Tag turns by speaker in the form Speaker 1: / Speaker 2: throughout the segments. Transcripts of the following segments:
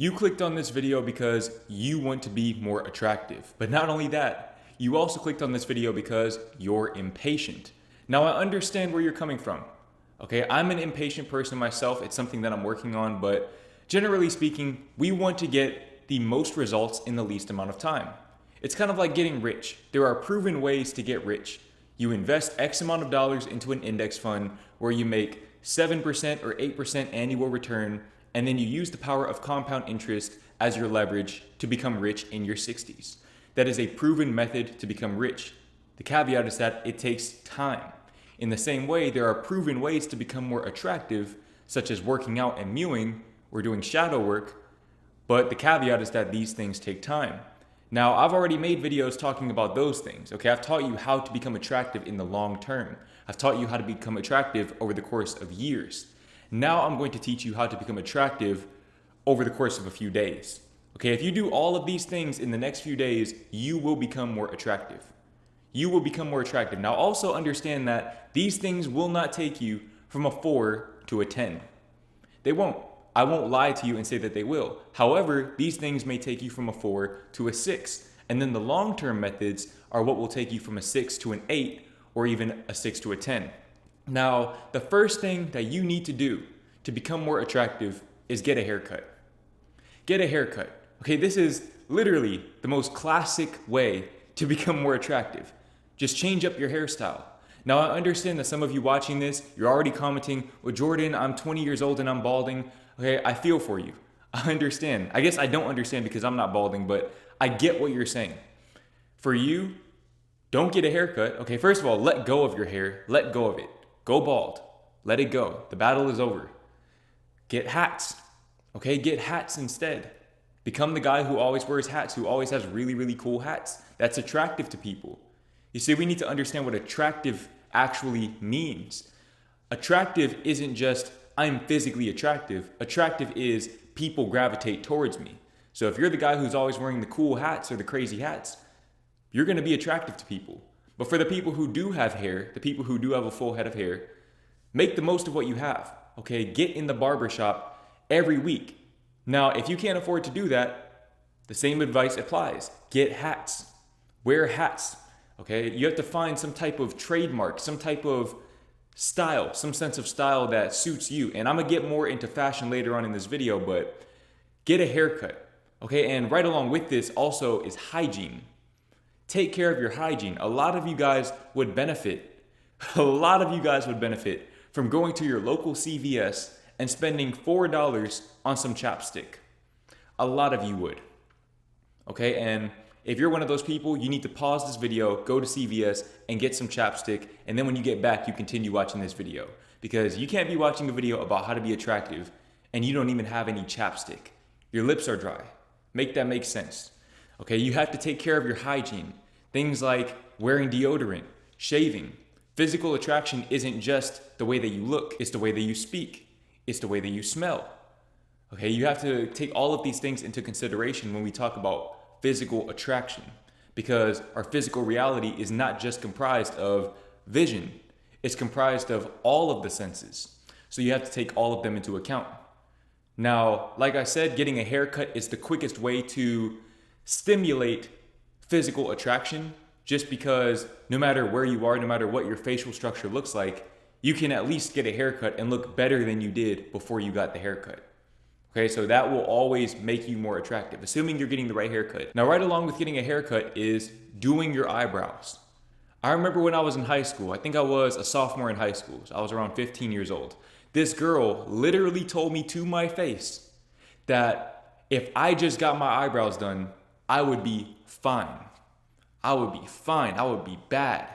Speaker 1: You clicked on this video because you want to be more attractive. But not only that, you also clicked on this video because you're impatient. Now I understand where you're coming from. Okay, I'm an impatient person myself. It's something that I'm working on, but generally speaking, we want to get the most results in the least amount of time. It's kind of like getting rich. There are proven ways to get rich. You invest X amount of dollars into an index fund where you make 7% or 8% annual return, and then you use the power of compound interest as your leverage to become rich in your 60s. That is a proven method to become rich. The caveat is that it takes time. In the same way, there are proven ways to become more attractive, such as working out and mewing or doing shadow work, but the caveat is that these things take time. Now, I've already made videos talking about those things, okay? I've taught you how to become attractive in the long term. I've taught you how to become attractive over the course of years. Now I'm going to teach you how to become attractive over the course of a few days. Okay, if you do all of these things in the next few days, you will become more attractive. You will become more attractive. Now also understand that these things will not take you from a 4 to a 10. They won't. I won't lie to you and say that they will. However, these things may take you from a 4 to a 6. And then the long-term methods are what will take you from a 6 to an 8 or even a 6 to a 10. Now, the first thing that you need to do to become more attractive is get a haircut. Get a haircut. Okay, this is literally the most classic way to become more attractive. Just change up your hairstyle. Now, I understand that some of you watching this, you're already commenting, well, Jordan, I'm 20 years old and I'm balding. Okay, I feel for you. I understand. I guess I don't understand because I'm not balding, but I get what you're saying. For you, don't get a haircut. Okay, first of all, let go of your hair. Let go of it. Go bald. Let it go. The battle is over. Get hats. Okay, get hats instead. Become the guy who always wears hats, who always has really, really cool hats. That's attractive to people. You see, we need to understand what attractive actually means. Attractive isn't just, I'm physically attractive. Attractive is people gravitate towards me. So if you're the guy who's always wearing the cool hats or the crazy hats, you're going to be attractive to people. But for the people who do have hair, the people who do have a full head of hair, make the most of what you have. Okay, get in the barbershop every week. Now, if you can't afford to do that, the same advice applies. Get hats. Wear hats. Okay, you have to find some type of trademark, some type of style, some sense of style that suits you. And I'm gonna get more into fashion later on in this video, but get a haircut. Okay, and right along with this also is hygiene. Take care of your hygiene. A lot of you guys would benefit. A lot of you guys would benefit from going to your local CVS and spending $4 on some chapstick. A lot of you would. Okay, and if you're one of those people, you need to pause this video, go to CVS and get some chapstick, and then when you get back, you continue watching this video. Because you can't be watching a video about how to be attractive and you don't even have any chapstick. Your lips are dry. Make that make sense. Okay, you have to take care of your hygiene. Things like wearing deodorant, shaving. Physical attraction isn't just the way that you look, it's the way that you speak. It's the way that you smell. Okay, you have to take all of these things into consideration when we talk about physical attraction, because our physical reality is not just comprised of vision, it's comprised of all of the senses. So you have to take all of them into account. Now, like I said, getting a haircut is the quickest way to stimulate physical attraction, just because no matter where you are, no matter what your facial structure looks like, you can at least get a haircut and look better than you did before you got the haircut. Okay, so that will always make you more attractive, assuming you're getting the right haircut. Now, right along with getting a haircut is doing your eyebrows. I remember when I was in high school, I think I was a sophomore in high school, so I was around 15 years old. This girl literally told me to my face that if I just got my eyebrows done, I would be fine. I would be fine. I would be bad.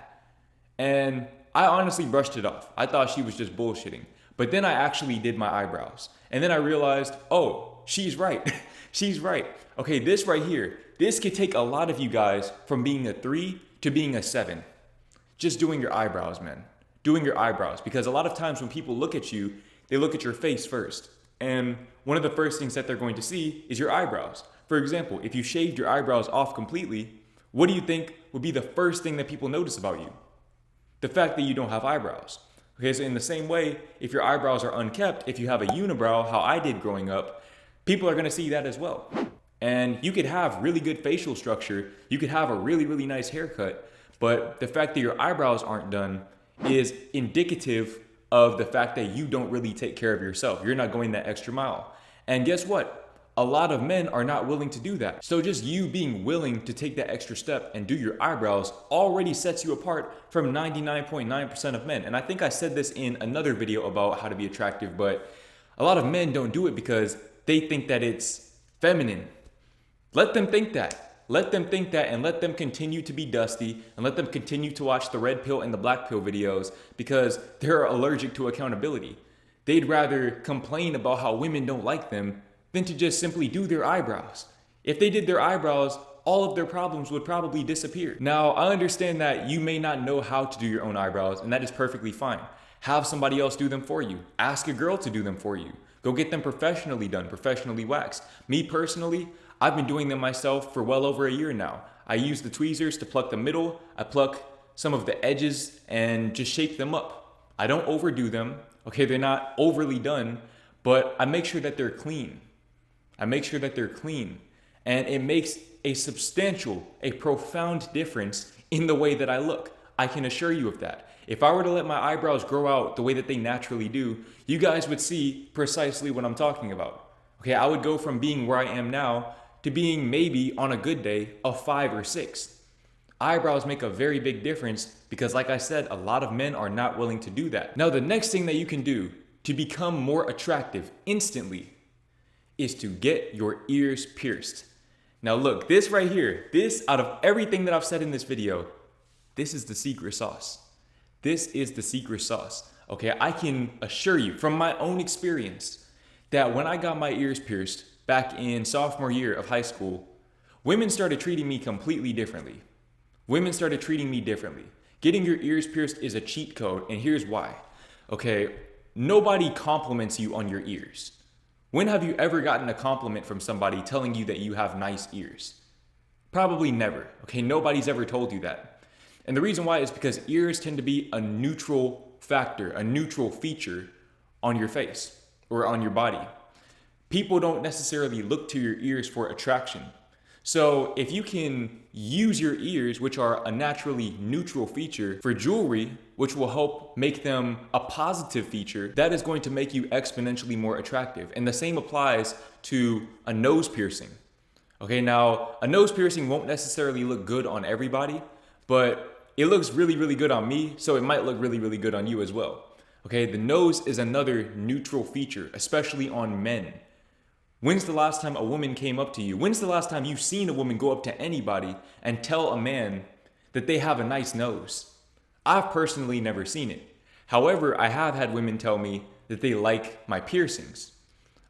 Speaker 1: And I honestly brushed it off. I thought she was just bullshitting. But then I actually did my eyebrows. And then I realized, oh, she's right. She's right. Okay, this right here, this could take a lot of you guys from being a 3 to being a 7. Just doing your eyebrows, man. Doing your eyebrows. Because a lot of times when people look at you, they look at your face first. And one of the first things that they're going to see is your eyebrows. For example, if you shaved your eyebrows off completely, what do you think would be the first thing that people notice about you? The fact that you don't have eyebrows. Okay, so in the same way, if your eyebrows are unkept, if you have a unibrow, how I did growing up, people are gonna see that as well. And you could have really good facial structure, you could have a really, really nice haircut, but the fact that your eyebrows aren't done is indicative of the fact that you don't really take care of yourself. You're not going that extra mile. And guess what? A lot of men are not willing to do that. So just you being willing to take that extra step and do your eyebrows already sets you apart from 99.9% of men. And I think I said this in another video about how to be attractive, but a lot of men don't do it because they think that it's feminine. Let them think that. Let them think that, and let them continue to be dusty, and let them continue to watch the red pill and the black pill videos because they're allergic to accountability. They'd rather complain about how women don't like them than to just simply do their eyebrows. If they did their eyebrows, all of their problems would probably disappear. Now, I understand that you may not know how to do your own eyebrows, and that is perfectly fine. Have somebody else do them for you. Ask a girl to do them for you. Go get them professionally done, professionally waxed. Me personally, I've been doing them myself for well over a year now. I use the tweezers to pluck the middle. I pluck some of the edges and just shape them up. I don't overdo them. Okay, they're not overly done, but I make sure that they're clean. And it makes a substantial, a profound difference in the way that I look. I can assure you of that. If I were to let my eyebrows grow out the way that they naturally do, you guys would see precisely what I'm talking about. Okay, I would go from being where I am now to being maybe on a good day a 5 or 6. Eyebrows make a very big difference because, like I said, a lot of men are not willing to do that. Now, the next thing that you can do to become more attractive instantly is to get your ears pierced. Now look, this right here, this out of everything that I've said in this video, this is the secret sauce. This is the secret sauce. Okay, I can assure you from my own experience that when I got my ears pierced back in sophomore year of high school, women started treating me completely differently. Getting your ears pierced is a cheat code, and here's why. Okay, nobody compliments you on your ears. When have you ever gotten a compliment from somebody telling you that you have nice ears? Probably never. Okay, nobody's ever told you that. And the reason why is because ears tend to be a neutral factor, a neutral feature on your face or on your body. People don't necessarily look to your ears for attraction. So if you can use your ears, which are a naturally neutral feature, for jewelry, which will help make them a positive feature, that is going to make you exponentially more attractive. And the same applies to a nose piercing. Okay, now a nose piercing won't necessarily look good on everybody, but it looks really, really good on me, so it might look really, really good on you as well. Okay, the nose is another neutral feature, especially on men. When's the last time a woman came up to you? When's the last time you've seen a woman go up to anybody and tell a man that they have a nice nose? I've personally never seen it. However, I have had women tell me that they like my piercings.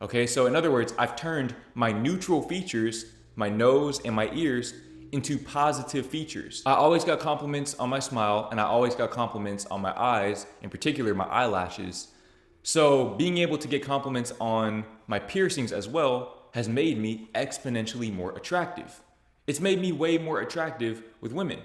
Speaker 1: Okay, so in other words, I've turned my neutral features, my nose and my ears, into positive features. I always got compliments on my smile, and I always got compliments on my eyes, in particular my eyelashes. So being able to get compliments on my piercings as well has made me exponentially more attractive. It's made me way more attractive with women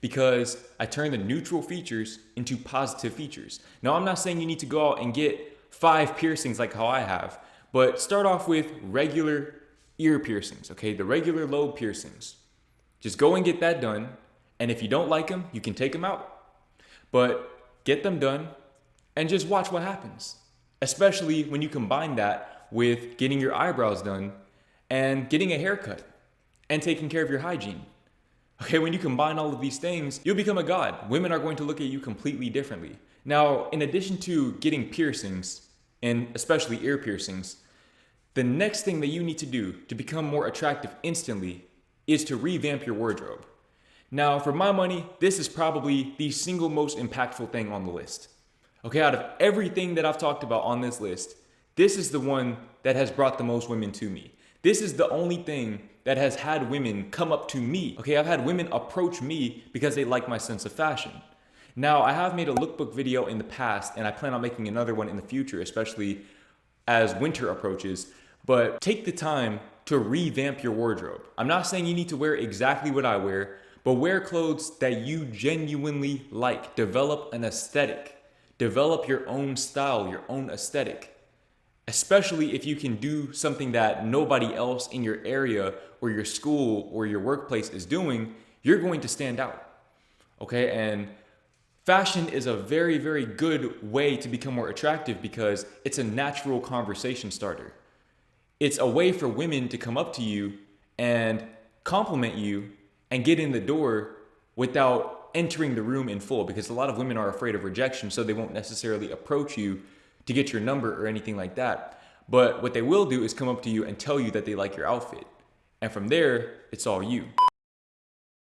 Speaker 1: because I turn the neutral features into positive features. Now, I'm not saying you need to go out and get 5 piercings like how I have, but start off with regular ear piercings, okay? The regular lobe piercings. Just go and get that done, and if you don't like them, you can take them out. But get them done and just watch what happens. Especially when you combine that with getting your eyebrows done and getting a haircut and taking care of your hygiene. Okay, when you combine all of these things, you'll become a god. Women are going to look at you completely differently. Now, in addition to getting piercings, and especially ear piercings, the next thing that you need to do to become more attractive instantly is to revamp your wardrobe. Now, for my money, this is probably the single most impactful thing on the list. Okay, out of everything that I've talked about on this list, this is the one that has brought the most women to me. This is the only thing that has had women come up to me. Okay, I've had women approach me because they like my sense of fashion. Now, I have made a lookbook video in the past, and I plan on making another one in the future, especially as winter approaches. But take the time to revamp your wardrobe. I'm not saying you need to wear exactly what I wear, but wear clothes that you genuinely like. Develop an aesthetic. Develop your own style, your own aesthetic. especially if you can do something that nobody else in your area or your school or your workplace is doing, you're going to stand out. Okay, and fashion is a very, very good way to become more attractive because it's a natural conversation starter. It's a way for women to come up to you and compliment you and get in the door without entering the room in full, because a lot of women are afraid of rejection, so they won't necessarily approach you to get your number or anything like that. But what they will do is come up to you and tell you that they like your outfit. And from there, it's all you.